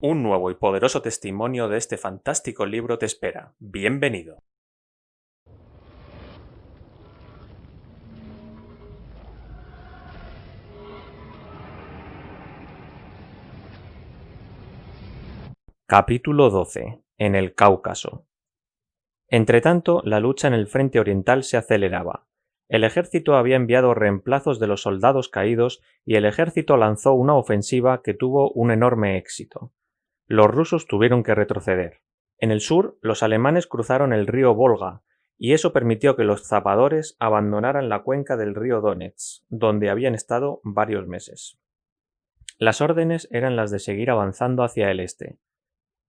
Un nuevo y poderoso testimonio de este fantástico libro te espera. Bienvenido. Capítulo 12. En el Cáucaso. Entretanto, la lucha en el frente oriental se aceleraba. El ejército había enviado reemplazos de los soldados caídos y el ejército lanzó una ofensiva que tuvo un enorme éxito. Los rusos tuvieron que retroceder. En el sur, los alemanes cruzaron el río Volga, y eso permitió que los zapadores abandonaran la cuenca del río Donets, donde habían estado varios meses. Las órdenes eran las de seguir avanzando hacia el este.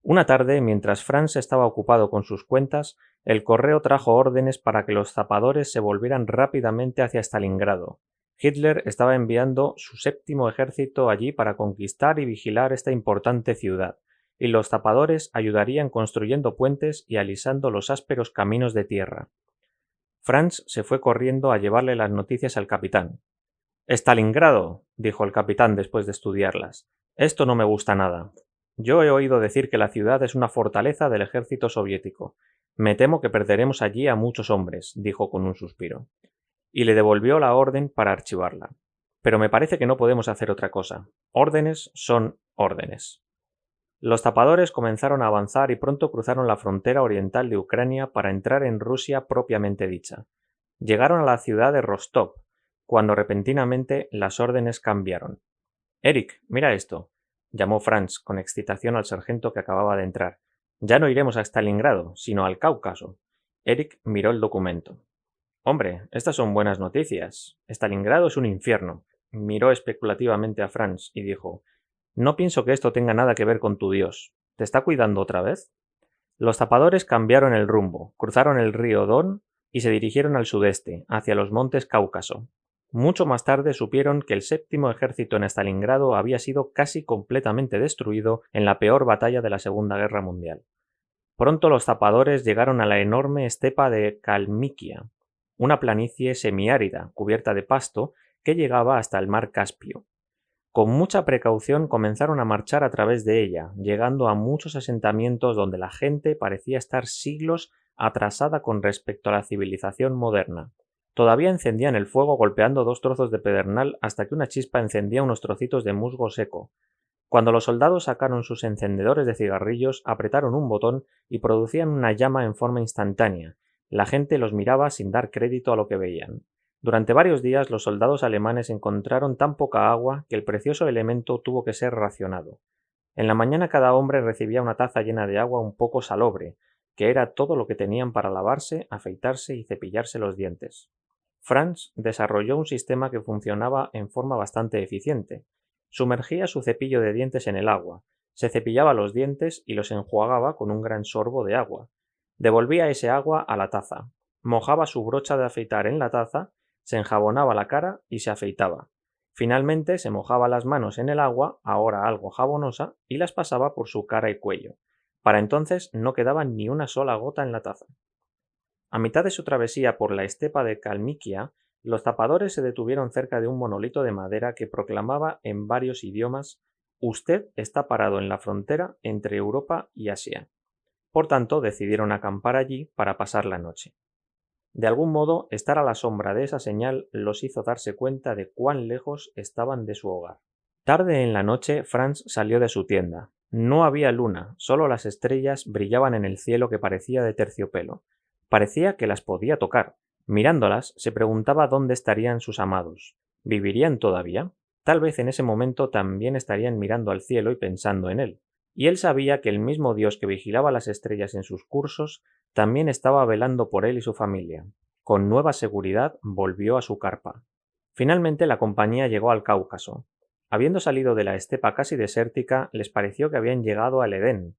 Una tarde, mientras Franz estaba ocupado con sus cuentas, el correo trajo órdenes para que los zapadores se volvieran rápidamente hacia Stalingrado. Hitler estaba enviando su 7º ejército allí para conquistar y vigilar esta importante ciudad, y los zapadores ayudarían construyendo puentes y alisando los ásperos caminos de tierra. Franz se fue corriendo a llevarle las noticias al capitán. «Stalingrado», dijo el capitán después de estudiarlas. «Esto no me gusta nada. Yo he oído decir que la ciudad es una fortaleza del ejército soviético. Me temo que perderemos allí a muchos hombres», dijo con un suspiro. Y le devolvió la orden para archivarla. «Pero me parece que no podemos hacer otra cosa. Órdenes son órdenes». Los zapadores comenzaron a avanzar y pronto cruzaron la frontera oriental de Ucrania para entrar en Rusia propiamente dicha. Llegaron a la ciudad de Rostov, cuando repentinamente las órdenes cambiaron. «Eric, mira esto», llamó Franz con excitación al sargento que acababa de entrar. «Ya no iremos a Stalingrado, sino al Cáucaso». Eric miró el documento. «Hombre, estas son buenas noticias. Stalingrado es un infierno». Miró especulativamente a Franz y dijo: «No pienso que esto tenga nada que ver con tu Dios. ¿Te está cuidando otra vez?» Los zapadores cambiaron el rumbo, cruzaron el río Don y se dirigieron al sudeste, hacia los montes Cáucaso. Mucho más tarde supieron que el 7º ejército en Stalingrado había sido casi completamente destruido en la peor batalla de la Segunda Guerra Mundial. Pronto los zapadores llegaron a la enorme estepa de Kalmikia, una planicie semiárida cubierta de pasto que llegaba hasta el mar Caspio. Con mucha precaución comenzaron a marchar a través de ella, llegando a muchos asentamientos donde la gente parecía estar siglos atrasada con respecto a la civilización moderna. Todavía encendían el fuego golpeando 2 trozos de pedernal hasta que una chispa encendía unos trocitos de musgo seco. Cuando los soldados sacaron sus encendedores de cigarrillos, apretaron un botón y producían una llama en forma instantánea. La gente los miraba sin dar crédito a lo que veían. Durante varios días los soldados alemanes encontraron tan poca agua que el precioso elemento tuvo que ser racionado. En la mañana cada hombre recibía una taza llena de agua un poco salobre, que era todo lo que tenían para lavarse, afeitarse y cepillarse los dientes. Franz desarrolló un sistema que funcionaba en forma bastante eficiente. Sumergía su cepillo de dientes en el agua, se cepillaba los dientes y los enjuagaba con un gran sorbo de agua. Devolvía ese agua a la taza, mojaba su brocha de afeitar en la taza, se enjabonaba la cara y se afeitaba. Finalmente se mojaba las manos en el agua, ahora algo jabonosa, y las pasaba por su cara y cuello. Para entonces no quedaba ni una sola gota en la taza. A mitad de su travesía por la estepa de Kalmikia, los zapadores se detuvieron cerca de un monolito de madera que proclamaba en varios idiomas: «Usted está parado en la frontera entre Europa y Asia». Por tanto, decidieron acampar allí para pasar la noche. De algún modo, estar a la sombra de esa señal los hizo darse cuenta de cuán lejos estaban de su hogar. Tarde en la noche, Franz salió de su tienda. No había luna, solo las estrellas brillaban en el cielo que parecía de terciopelo. Parecía que las podía tocar. Mirándolas, se preguntaba dónde estarían sus amados. ¿Vivirían todavía? Tal vez en ese momento también estarían mirando al cielo y pensando en él. Y él sabía que el mismo Dios que vigilaba las estrellas en sus cursos también estaba velando por él y su familia. Con nueva seguridad volvió a su carpa. Finalmente la compañía llegó al Cáucaso. Habiendo salido de la estepa casi desértica, les pareció que habían llegado al Edén.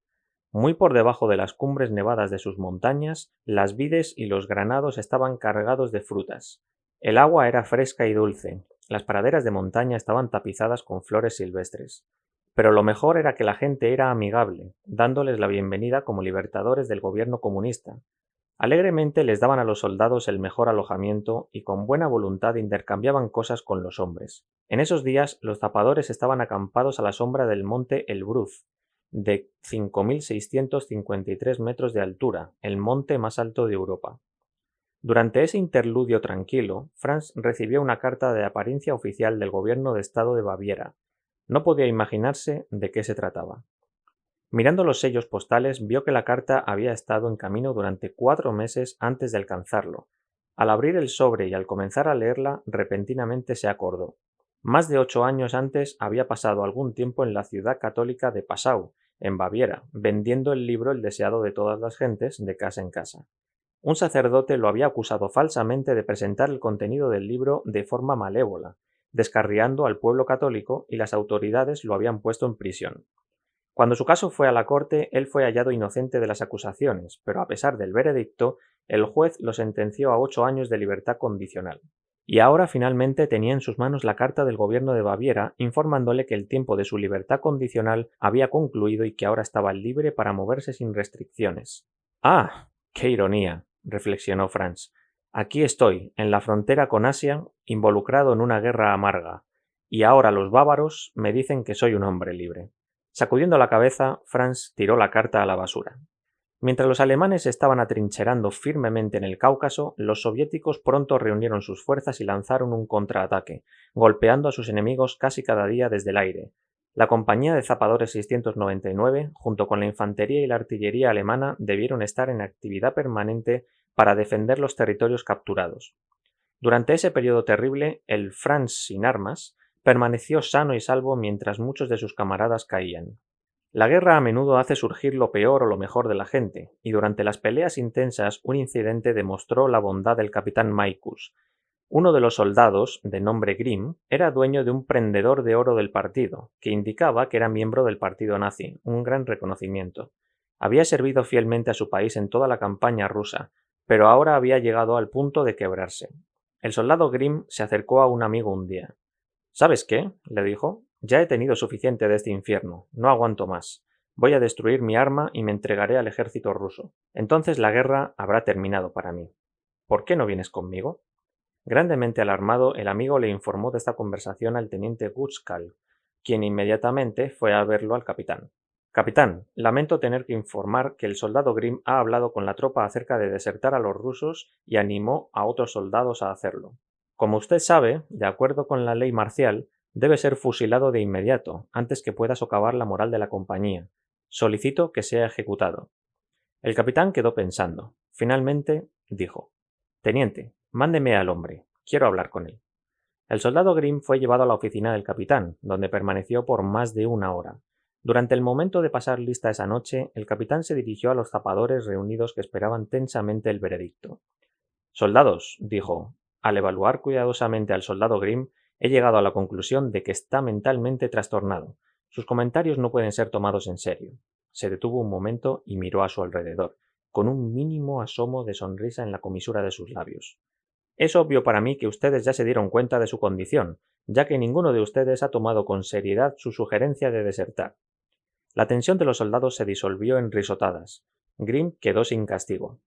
Muy por debajo de las cumbres nevadas de sus montañas, las vides y los granados estaban cargados de frutas. El agua era fresca y dulce. Las praderas de montaña estaban tapizadas con flores silvestres. Pero lo mejor era que la gente era amigable, dándoles la bienvenida como libertadores del gobierno comunista. Alegremente les daban a los soldados el mejor alojamiento y con buena voluntad intercambiaban cosas con los hombres. En esos días los zapadores estaban acampados a la sombra del monte Elbruz. de 5.653 metros de altura, el monte más alto de Europa. Durante ese interludio tranquilo, Franz recibió una carta de apariencia oficial del gobierno de Estado de Baviera. No podía imaginarse de qué se trataba. Mirando los sellos postales, vio que la carta había estado en camino durante 4 meses antes de alcanzarlo. Al abrir el sobre y al comenzar a leerla, repentinamente se acordó. Más de 8 años antes había pasado algún tiempo en la ciudad católica de Passau, en Baviera, vendiendo el libro El deseado de todas las gentes, de casa en casa. Un sacerdote lo había acusado falsamente de presentar el contenido del libro de forma malévola, descarriando al pueblo católico, y las autoridades lo habían puesto en prisión. Cuando su caso fue a la corte, él fue hallado inocente de las acusaciones, pero a pesar del veredicto, el juez lo sentenció a 8 años de libertad condicional. Y ahora finalmente tenía en sus manos la carta del gobierno de Baviera informándole que el tiempo de su libertad condicional había concluido y que ahora estaba libre para moverse sin restricciones. ¡Ah! ¡Qué ironía!, reflexionó Franz. Aquí estoy, en la frontera con Asia, involucrado en una guerra amarga, y ahora los bávaros me dicen que soy un hombre libre. Sacudiendo la cabeza, Franz tiró la carta a la basura. Mientras los alemanes estaban atrincherando firmemente en el Cáucaso, los soviéticos pronto reunieron sus fuerzas y lanzaron un contraataque, golpeando a sus enemigos casi cada día desde el aire. La compañía de zapadores 699, junto con la infantería y la artillería alemana, debieron estar en actividad permanente para defender los territorios capturados. Durante ese periodo terrible, el Franz sin armas permaneció sano y salvo mientras muchos de sus camaradas caían. La guerra a menudo hace surgir lo peor o lo mejor de la gente, y durante las peleas intensas un incidente demostró la bondad del capitán Maikus. Uno de los soldados, de nombre Grimm, era dueño de un prendedor de oro del partido, que indicaba que era miembro del partido nazi, un gran reconocimiento. Había servido fielmente a su país en toda la campaña rusa, pero ahora había llegado al punto de quebrarse. El soldado Grimm se acercó a un amigo un día. ¿Sabes qué?, le dijo. Ya he tenido suficiente de este infierno, no aguanto más. Voy a destruir mi arma y me entregaré al ejército ruso. Entonces la guerra habrá terminado para mí. ¿Por qué no vienes conmigo? Grandemente alarmado, el amigo le informó de esta conversación al teniente Gutskal, quien inmediatamente fue a verlo al capitán. Capitán, lamento tener que informar que el soldado Grimm ha hablado con la tropa acerca de desertar a los rusos y animó a otros soldados a hacerlo. Como usted sabe, de acuerdo con la ley marcial, debe ser fusilado de inmediato, antes que pueda socavar la moral de la compañía. Solicito que sea ejecutado. El capitán quedó pensando. Finalmente dijo: Teniente, mándeme al hombre. Quiero hablar con él. El soldado Grimm fue llevado a la oficina del capitán, donde permaneció por más de 1 hora. Durante el momento de pasar lista esa noche, el capitán se dirigió a los zapadores reunidos que esperaban tensamente el veredicto. Soldados, dijo, al evaluar cuidadosamente al soldado Grimm, he llegado a la conclusión de que está mentalmente trastornado. Sus comentarios no pueden ser tomados en serio. Se detuvo un momento y miró a su alrededor, con un mínimo asomo de sonrisa en la comisura de sus labios. Es obvio para mí que ustedes ya se dieron cuenta de su condición, ya que ninguno de ustedes ha tomado con seriedad su sugerencia de desertar. La tensión de los soldados se disolvió en risotadas. Grimm quedó sin castigo.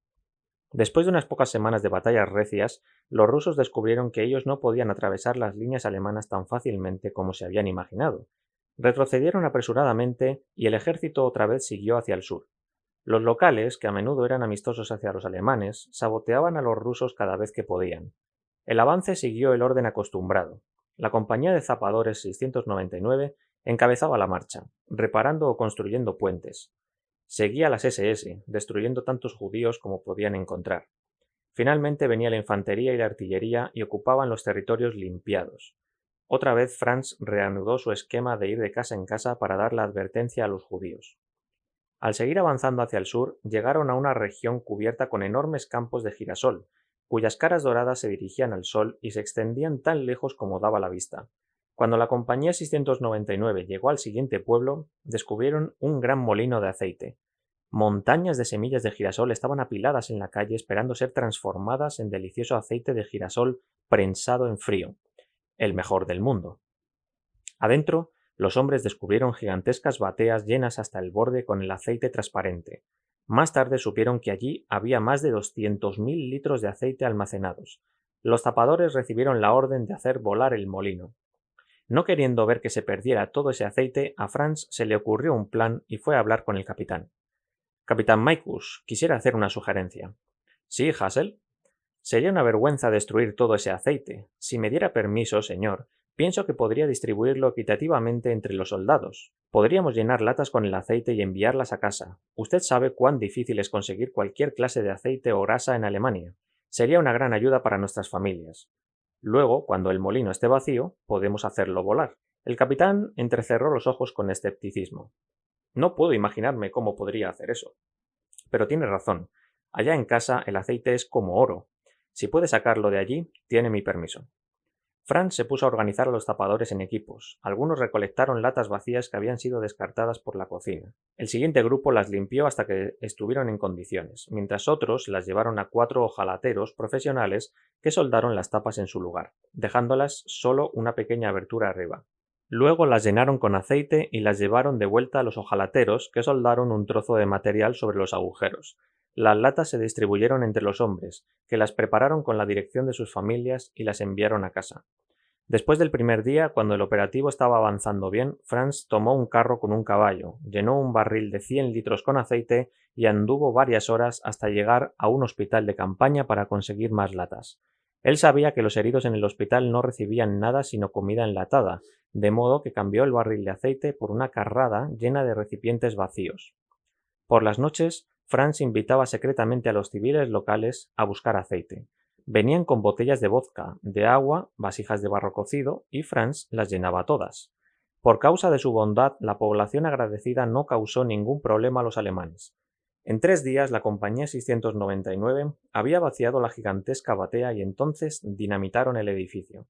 Después de unas pocas semanas de batallas recias, los rusos descubrieron que ellos no podían atravesar las líneas alemanas tan fácilmente como se habían imaginado. Retrocedieron apresuradamente y el ejército otra vez siguió hacia el sur. Los locales, que a menudo eran amistosos hacia los alemanes, saboteaban a los rusos cada vez que podían. El avance siguió el orden acostumbrado. La compañía de zapadores 699 encabezaba la marcha, reparando o construyendo puentes. Seguía las SS, destruyendo tantos judíos como podían encontrar. Finalmente venía la infantería y la artillería y ocupaban los territorios limpiados. Otra vez Franz reanudó su esquema de ir de casa en casa para dar la advertencia a los judíos. Al seguir avanzando hacia el sur, llegaron a una región cubierta con enormes campos de girasol, cuyas caras doradas se dirigían al sol y se extendían tan lejos como daba la vista. Cuando la compañía 699 llegó al siguiente pueblo, descubrieron un gran molino de aceite. Montañas de semillas de girasol estaban apiladas en la calle esperando ser transformadas en delicioso aceite de girasol prensado en frío, el mejor del mundo. Adentro, los hombres descubrieron gigantescas bateas llenas hasta el borde con el aceite transparente. Más tarde supieron que allí había más de 200.000 litros de aceite almacenados. Los zapadores recibieron la orden de hacer volar el molino. No queriendo ver que se perdiera todo ese aceite, a Franz se le ocurrió un plan y fue a hablar con el capitán. Capitán Maikus, quisiera hacer una sugerencia. Sí, Hassel. Sería una vergüenza destruir todo ese aceite. Si me diera permiso, señor, pienso que podría distribuirlo equitativamente entre los soldados. Podríamos llenar latas con el aceite y enviarlas a casa. Usted sabe cuán difícil es conseguir cualquier clase de aceite o grasa en Alemania. Sería una gran ayuda para nuestras familias. Luego, cuando el molino esté vacío, podemos hacerlo volar. El capitán entrecerró los ojos con escepticismo. No puedo imaginarme cómo podría hacer eso. Pero tiene razón. Allá en casa el aceite es como oro. Si puede sacarlo de allí, tiene mi permiso. Franz se puso a organizar a los zapadores en equipos. Algunos recolectaron latas vacías que habían sido descartadas por la cocina. El siguiente grupo las limpió hasta que estuvieron en condiciones, mientras otros las llevaron a 4 ojalateros profesionales que soldaron las tapas en su lugar, dejándolas solo una pequeña abertura arriba. Luego las llenaron con aceite y las llevaron de vuelta a los ojalateros, que soldaron un trozo de material sobre los agujeros. Las latas se distribuyeron entre los hombres, que las prepararon con la dirección de sus familias y las enviaron a casa. Después del primer día, cuando el operativo estaba avanzando bien, Franz tomó un carro con un caballo, llenó un barril de 100 litros con aceite y anduvo varias horas hasta llegar a un hospital de campaña para conseguir más latas. Él sabía que los heridos en el hospital no recibían nada sino comida enlatada, de modo que cambió el barril de aceite por una carrada llena de recipientes vacíos. Por las noches, Franz invitaba secretamente a los civiles locales a buscar aceite. Venían con botellas de vodka, de agua, vasijas de barro cocido, y Franz las llenaba todas. Por causa de su bondad, la población agradecida no causó ningún problema a los alemanes. En 3 días, la compañía 699 había vaciado la gigantesca batea y entonces dinamitaron el edificio.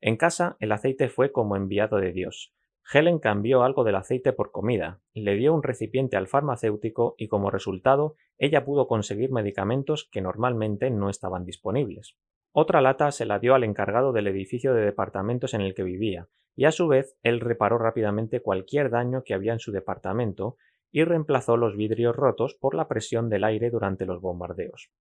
En casa, el aceite fue como enviado de Dios. Helen cambió algo del aceite por comida, le dio un recipiente al farmacéutico y como resultado ella pudo conseguir medicamentos que normalmente no estaban disponibles. Otra lata se la dio al encargado del edificio de departamentos en el que vivía, y a su vez él reparó rápidamente cualquier daño que había en su departamento y reemplazó los vidrios rotos por la presión del aire durante los bombardeos.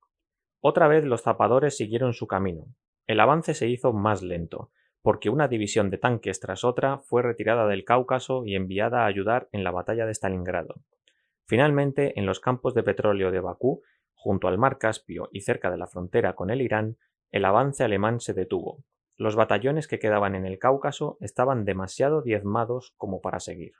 Otra vez los zapadores siguieron su camino. El avance se hizo más lento, porque una división de tanques tras otra fue retirada del Cáucaso y enviada a ayudar en la batalla de Stalingrado. Finalmente, en los campos de petróleo de Bakú, junto al mar Caspio y cerca de la frontera con el Irán, el avance alemán se detuvo. Los batallones que quedaban en el Cáucaso estaban demasiado diezmados como para seguir.